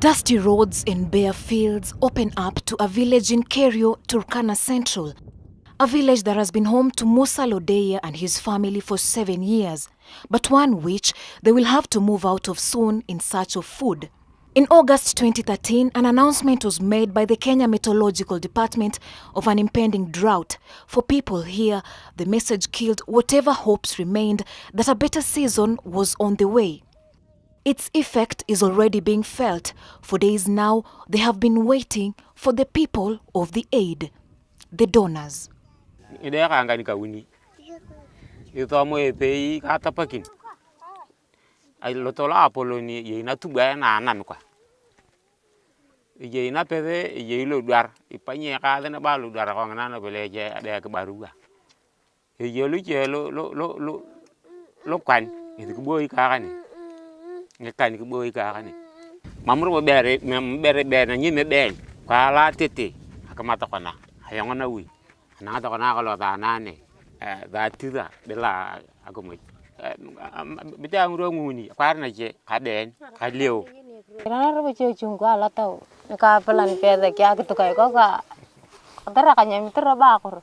Dusty roads and bare fields open up to a village in Kerio, Turkana Central. A village that has been home to Musa Lodeya and his family for 7 years, but one which they will have to move out of soon in search of food. In August 2013, an announcement was made by the Kenya Meteorological Department of an impending drought. For people here, the message killed whatever hopes remained that a better season was on the way. Its effect is already being felt. For days now, they have been waiting for the people of the aid, the donors. Mamro bere bere nyi me ben kwa la tete akamata kona ayongona wi na ta kona ko ta nane da tira de la akomo bita ngro nguni kwa na je ka den ka leo rana ro che chungwa la tau ka pelan pede kya gitu kai ko ka tara ka nyami tara ba ko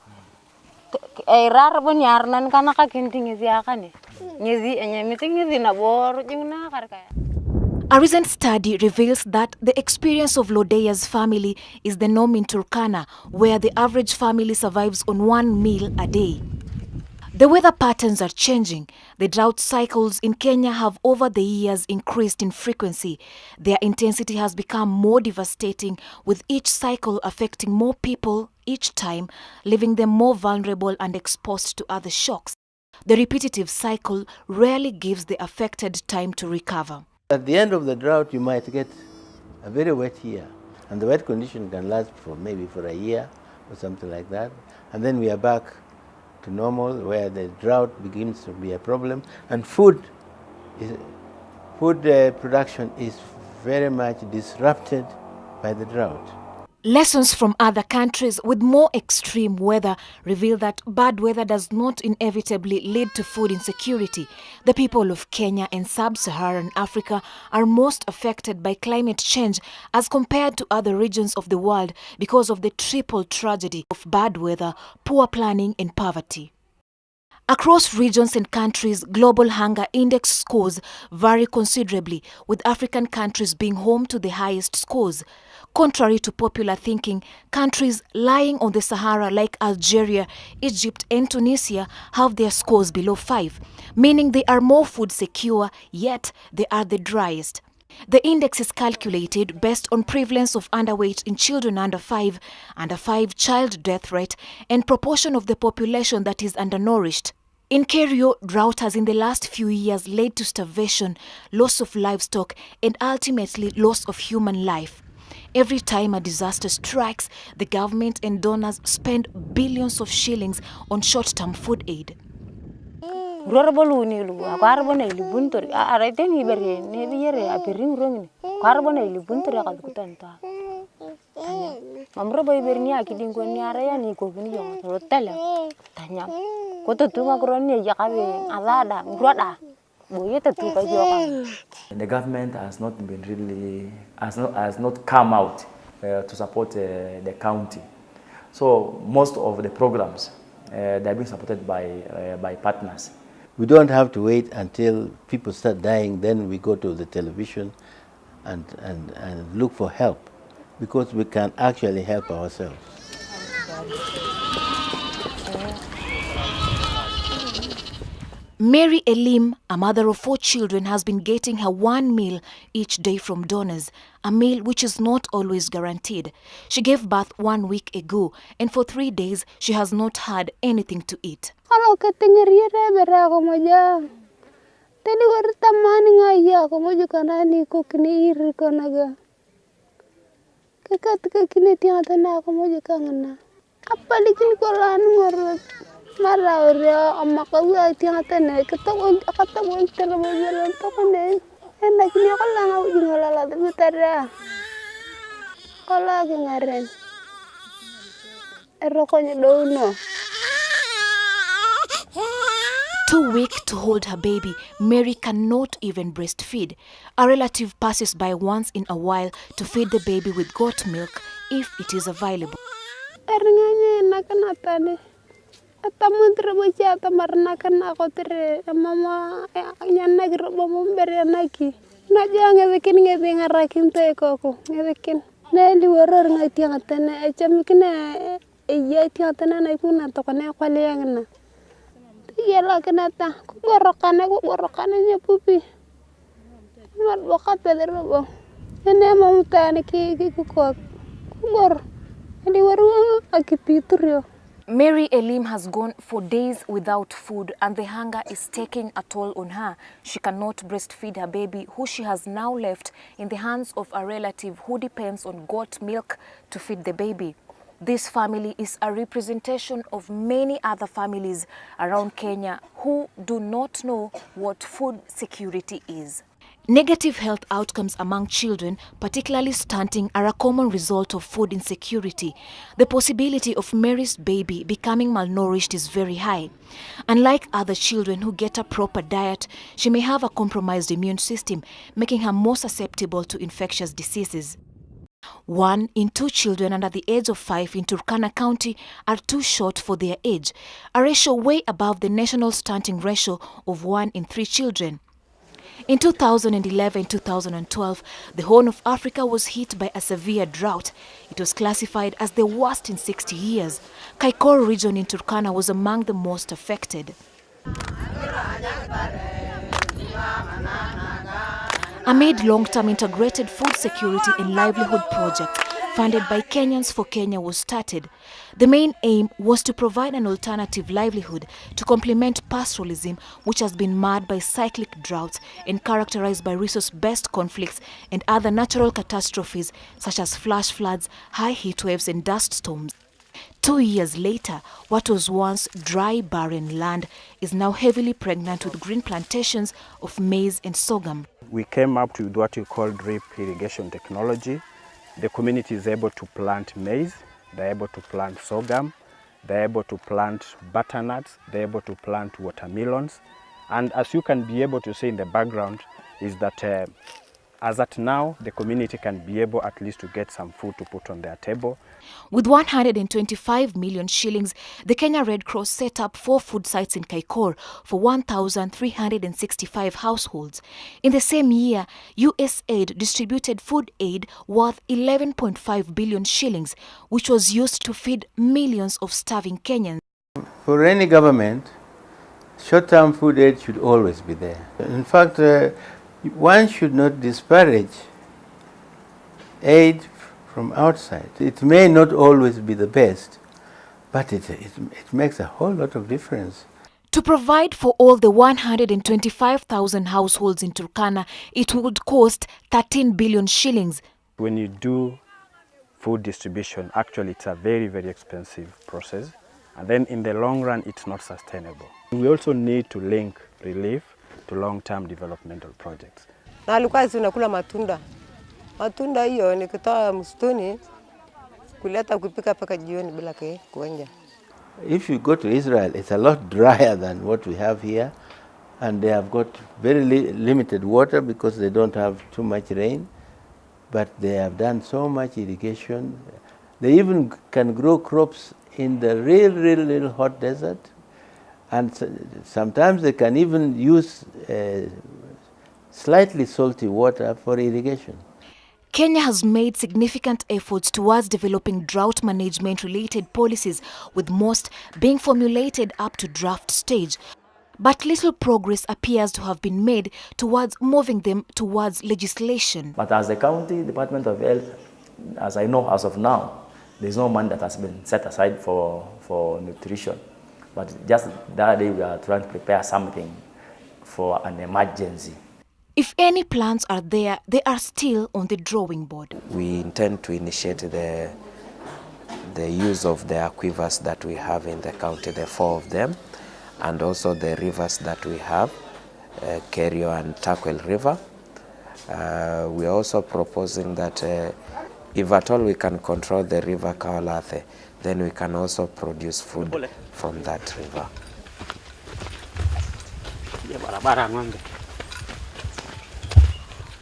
rar bon yarnan kana ka kintingi sia kane ngezi nyami tingi na bor jingna kar kaya. A recent study reveals that the experience of Lodeya's family is the norm in Turkana, where the average family survives on 1 meal a day. The weather patterns are changing. The drought cycles in Kenya have over the years increased in frequency. Their intensity has become more devastating, with each cycle affecting more people each time, leaving them more vulnerable and exposed to other shocks. The repetitive cycle rarely gives the affected time to recover. At the end of the drought, you might get a very wet year, and the wet condition can last for maybe for a year or something like that. And then we are back to normal, where the drought begins to be a problem, and food production is very much disrupted by the drought. Lessons from other countries with more extreme weather reveal that bad weather does not inevitably lead to food insecurity. The people of Kenya and sub-Saharan Africa are most affected by climate change as compared to other regions of the world because of the triple tragedy of bad weather, poor planning, and poverty. Across regions and countries, global hunger index scores vary considerably, with African countries being home to the highest scores. Contrary to popular thinking, countries lying on the Sahara like Algeria, Egypt, and Tunisia have their scores below 5, meaning they are more food secure, yet they are the driest. The index is calculated based on prevalence of underweight in children under 5 child death rate, and proportion of the population that is undernourished. In Kerio, drought has in the last few years led to starvation, loss of livestock, and ultimately loss of human life. Every time a disaster strikes, the government and donors spend billions of shillings on short-term food aid. The government has not been really has not come out to support the county. So most of the programs they are being supported by partners. We don't have to wait until people start dying, then we go to the television and look for help, because we can actually help ourselves. Mary Elim, a mother of 4 children, has been getting her 1 meal each day from donors, a meal which is not always guaranteed. She gave birth 1 week ago, and for 3 days she has not had anything to eat. Too weak to hold her baby, Mary cannot even breastfeed. A relative passes by once in a while to feed the baby with goat milk if it is available. Mary Elim has gone for days without food and the hunger is taking a toll on her. She cannot breastfeed her baby, who she has now left in the hands of a relative who depends on goat milk to feed the baby. This family is a representation of many other families around Kenya who do not know what food security is. Negative health outcomes among children, particularly stunting, are a common result of food insecurity. The possibility of Mary's baby becoming malnourished is very high. Unlike other children who get a proper diet, she may have a compromised immune system, making her more susceptible to infectious diseases. 1 in 2 children under the age of 5 in Turkana County are too short for their age, a ratio way above the national stunting ratio of 1 in 3 children. In 2011-2012, the Horn of Africa was hit by a severe drought. It was classified as the worst in 60 years. Kaikor region in Turkana was among the most affected. Amid long-term integrated food security and livelihood project funded by Kenyans for Kenya was started. The main aim was to provide an alternative livelihood to complement pastoralism, which has been marred by cyclic droughts and characterized by resource-based conflicts and other natural catastrophes such as flash floods, high heat waves and dust storms. 2 years later, what was once dry, barren land is now heavily pregnant with green plantations of maize and sorghum. We came up with what we call drip irrigation technology. The community is able to plant maize, they're able to plant sorghum, they're able to plant butternuts, they're able to plant watermelons. And as you can be able to see in the background is that as at now, the community can be able at least to get some food to put on their table. With 125 million shillings, the Kenya Red Cross set up 4 food sites in Kaikor for 1,365 households. In the same year, USAID distributed food aid worth 11.5 billion shillings, which was used to feed millions of starving Kenyans. For any government, short-term food aid should always be there. In fact, one should not disparage aid from outside. It may not always be the best, but it makes a whole lot of difference. To provide for all the 125,000 households in Turkana, it would cost 13 billion shillings. When you do food distribution, actually it's a very, very expensive process. And then in the long run, it's not sustainable. We also need to link relief to long-term developmental projects. Unakula matunda. Matunda hiyo nikitoa msituni kuleta kupika paka jioni bila kuonja. If you go to Israel, it's a lot drier than what we have here, and they have got very limited water because they don't have too much rain, but they have done so much irrigation. They even can grow crops in the real hot desert, and sometimes they can even use slightly salty water for irrigation. Kenya has made significant efforts towards developing drought management-related policies, with most being formulated up to draft stage. But little progress appears to have been made towards moving them towards legislation. But as the county Department of Health, as I know as of now, there's no money that has been set aside for nutrition. But just that day we are trying to prepare something for an emergency. If any plans are there, they are still on the drawing board. We intend to initiate the use of the aquifers that we have in the county, the 4 of them, and also the rivers that we have, Kerio and Takwel River. We are also proposing that if at all we can control the river Kawalathe, then we can also produce food from that river. barabara ng'ombe.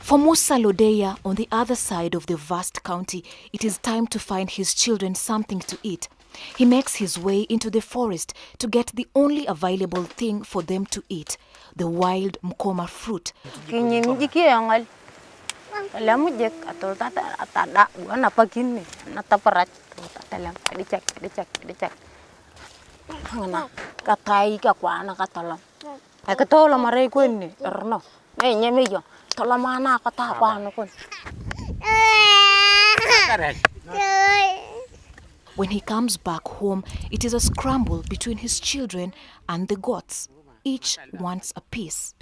For Musa Lodeya, on the other side of the vast county, it is time to find his children something to eat. He makes his way into the forest to get the only available thing for them to eat, the wild mkoma fruit. When he comes back home, it is a scramble between his children and the goats. Each wants a piece.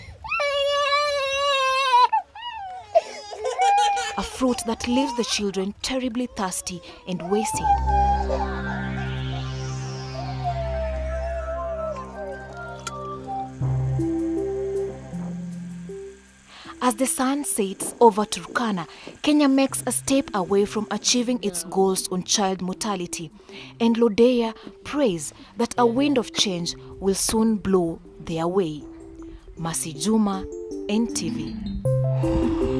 A fruit that leaves the children terribly thirsty and wasted. As the sun sets over Turkana, Kenya makes a step away from achieving its goals on child mortality, and Lodeya prays that a wind of change will soon blow their way. Masi Juma, NTV.